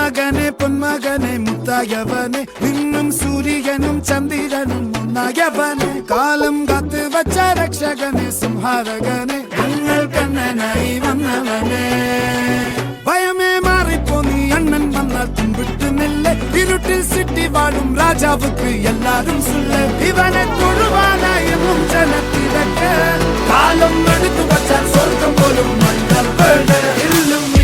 മകനെ പൊന്മകനെ മുത്തായവനെ നിന്നും സൂര്യനും ചന്ദ്രനും ഒന്നായവനെ കാലം കാത്ത് വച്ച രക്ഷകനെ സംഹാരകനെ ഞങ്ങൾ കണ്ണനായി വന്നവനെ ഭയമേ മാറിപ്പോ നീ അണ്ണൻ വന്നാൽ തുമ്പിട്ട് നെല്ല് ഇരുട്ടിൽ സിറ്റി വാഴും രാജാവുക്ക് എല്ലാരും സുല്ല് ഇവനെ തൊഴുവാനായും ജനത്തിരക്ക് കാലം എടുത്തു വച്ചാൽ സ്വർഗം പോലും മണ്ണ ഇല്ലും